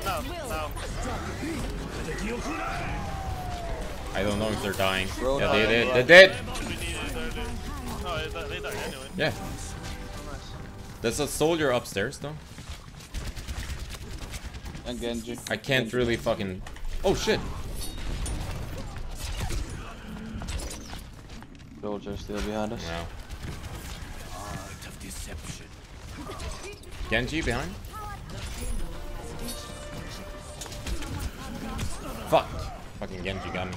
No. I don't know if they're dying. Bro, Yeah, no, they did. bro. They did. Oh, they died anyway. Yeah. Nice. There's a soldier upstairs though. And Genji. I can't really fucking. Oh shit. Soldier still behind us. No. Genji behind. Fuck. Fucking Genji got me.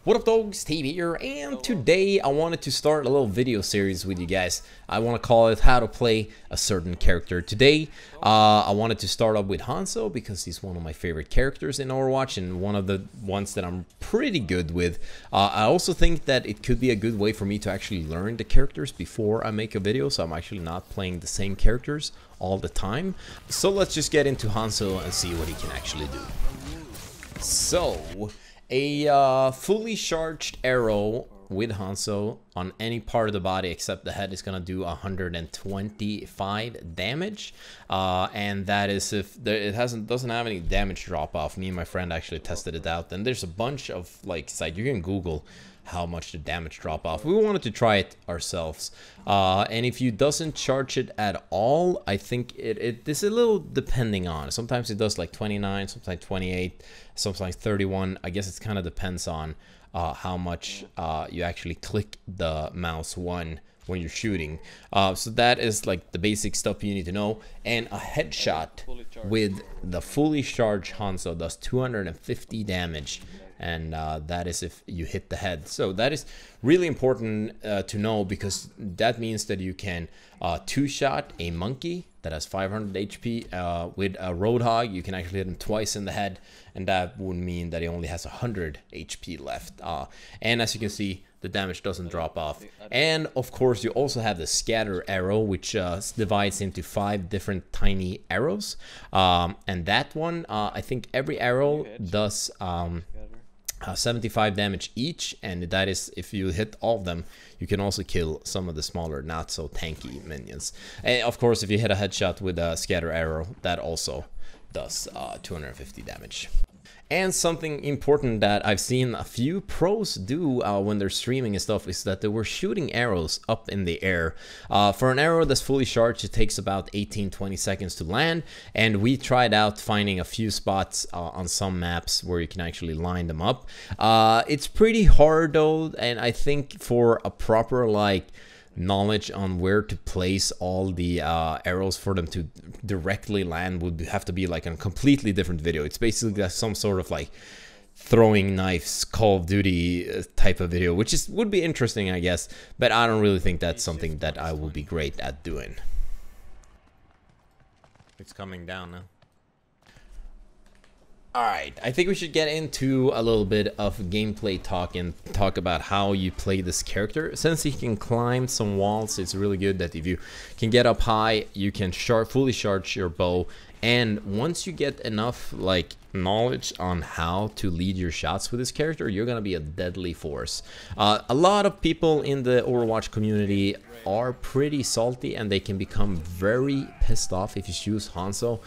What up, dogs? Steve here, and today I wanted to start a little video series with you guys. I want to call it how to play a certain character. Today, I wanted to start up with Hanzo because he's one of my favorite characters in Overwatch and one of the ones that I'm pretty good with. I also think that it could be a good way for me to actually learn the characters before I make a video, so I'm actually not playing the same characters all the time. So let's just get into Hanzo and see what he can actually do. So, a fully charged arrow with Hanzo on any part of the body except the head is gonna do 125 damage, and that is if it doesn't have any damage drop off. Me and my friend actually tested it out, and there's a bunch of like sites you can Google how much the damage drop off. We wanted to try it ourselves, and if you doesn't charge it at all, I think this is a little depending on. Sometimes it does like 29, sometimes 28, sometimes 31. I guess it kind of depends on how much you actually click the mouse when you're shooting. So that is like the basic stuff you need to know. And a headshot with the fully charged Hanzo does 250 damage. And that is if you hit the head. So that is really important to know, because that means that you can two-shot a monkey that has 500 HP with a roadhog. You can actually hit him twice in the head, and that would mean that he only has 100 HP left. And as you can see, the damage doesn't drop off. And of course, you also have the scatter arrow, which divides into 5 different tiny arrows. And that one, I think every arrow does 75 damage each, and that is if you hit all of them. You can also kill some of the smaller, not so tanky minions. And of course, if you hit a headshot with a scatter arrow, that also does 250 damage. And something important that I've seen a few pros do when they're streaming and stuff is that they were shooting arrows up in the air. For an arrow that's fully charged, it takes about 18-20 seconds to land, and we tried out finding a few spots on some maps where you can actually line them up. It's pretty hard though, and I think for a proper like knowledge on where to place all the arrows for them to directly land would have to be like a completely different video. It's basically like some sort of like throwing knives Call of Duty type of video, which would be interesting, I guess, but I don't really think that's something that I will be great at doing. It's coming down now. Alright, I think we should get into a little bit of gameplay talk and talk about how you play this character. Since he can climb some walls, it's really good that if you can get up high, you can fully charge your bow. And once you get enough like knowledge on how to lead your shots with this character, you're gonna be a deadly force. A lot of people in the Overwatch community are pretty salty, and they can become very pissed off if you choose Hanzo.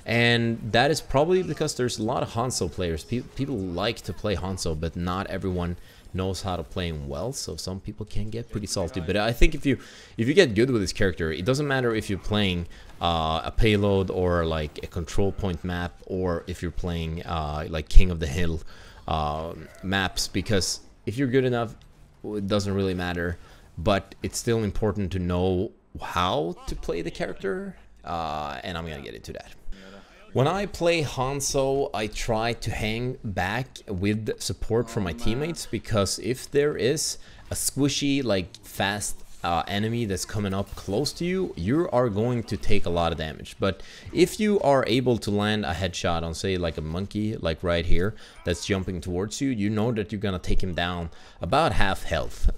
And that is probably because there's a lot of Hanzo players. People like to play Hanzo, but not everyone knows how to play him well. So some people can get pretty salty. But I think if you get good with this character, it doesn't matter if you're playing a payload or like a control point map, or if you're playing like King of the Hill maps, because if you're good enough, it doesn't really matter. But it's still important to know how to play the character, and I'm gonna get into that. When I play Hanzo, I try to hang back with support from my teammates, because if there is a squishy, like fast enemy that's coming up close to you, you are going to take a lot of damage. But if you are able to land a headshot on, say, like a monkey, like right here, that's jumping towards you, you know that you're gonna take him down about half health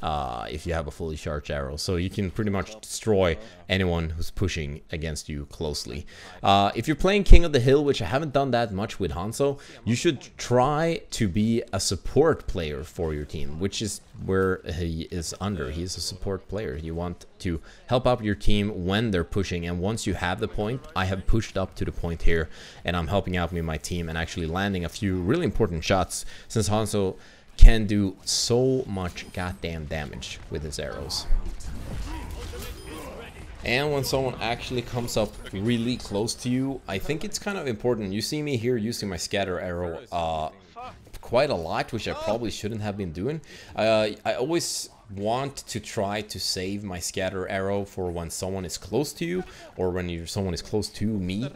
if you have a fully charged arrow. So you can pretty much destroy anyone who's pushing against you closely. If you're playing King of the Hill, which I haven't done that much with Hanzo, you should try to be a support player for your team, which is where he is under. He's a support player. You want to help out your team when they're pushing, and once you have the point, I have pushed up to the point here, and I'm helping out with my team and actually landing a few really important shots, since Hanzo can do so much goddamn damage with his arrows. And when someone actually comes up really close to you, I think it's kind of important. You see me here using my scatter arrow quite a lot, which I probably shouldn't have been doing. I always want to try to save my scatter arrow for when someone is close to you, or when someone is close to me,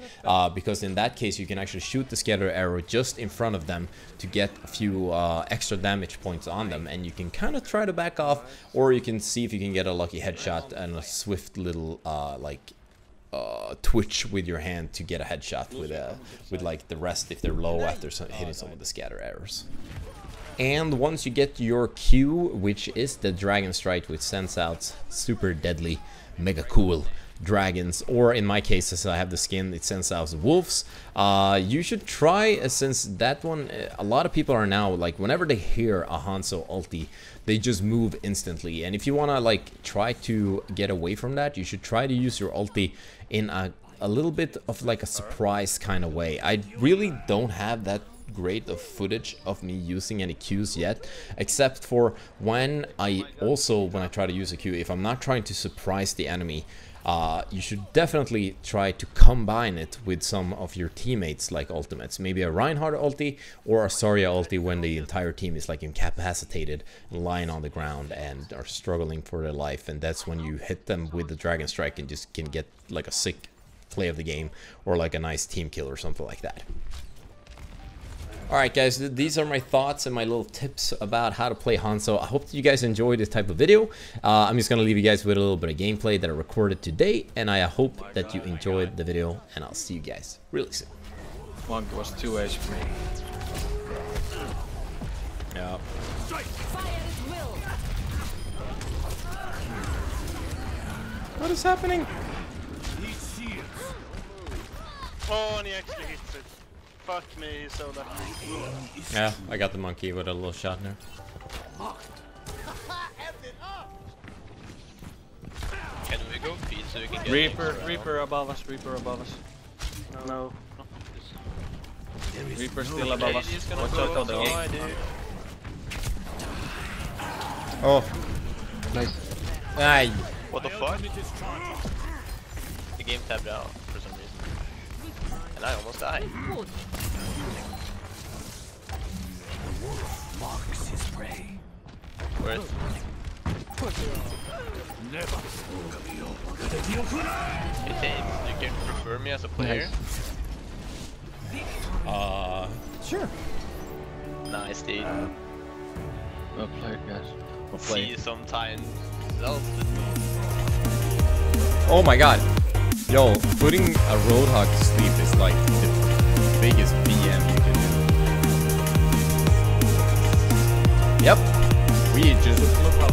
because in that case you can actually shoot the scatter arrow just in front of them to get a few extra damage points on them, and you can kind of try to back off, or you can see if you can get a lucky headshot and a swift little twitch with your hand to get a headshot with like the rest if they're low after hitting some of the scatter arrows. And once you get your Q, which is the Dragon Strike, which sends out super deadly, mega cool dragons, or in my case, as I have the skin, it sends out wolves. You should try, since that one, a lot of people are now, like, whenever they hear a Hanzo ulti, they just move instantly. And if you want to, like, try to get away from that, you should try to use your ulti in a little bit of, like, a surprise kind of way. I really don't have that great of footage of me using any Qs yet, except for when I try to use a Q, if I'm not trying to surprise the enemy, you should definitely try to combine it with some of your teammates like ultimates, maybe a Reinhardt ulti or a Zarya ulti when the entire team is like incapacitated and lying on the ground and are struggling for their life, and that's when you hit them with the Dragon Strike and just can get like a sick play of the game or like a nice team kill or something like that. Alright guys, these are my thoughts and my little tips about how to play Hanzo. I hope that you guys enjoyed this type of video. I'm just going to leave you guys with a little bit of gameplay that I recorded today, and I hope that you enjoyed the video, and I'll see you guys really soon. Monk was 2 HP. Yeah. What is happening? Oh, and he actually hits it. Fuck me, he's so lucky. Yeah, I got the monkey with a little shot there. Can we go feed so we can get Reaper above us, Reaper above us. No. Reaper still above us. Watch out on the game. Oh. Nice. Aye. What the fuck? The game tabbed out for some reason. And I almost died. Where is it? Hey, you can prefer me as a player? Sure. Nice, dude. Well played, guys. We'll See play. you sometime. Oh my god. Yo, putting a Roadhog to sleep is like the biggest BM you can do. Yep. We just look how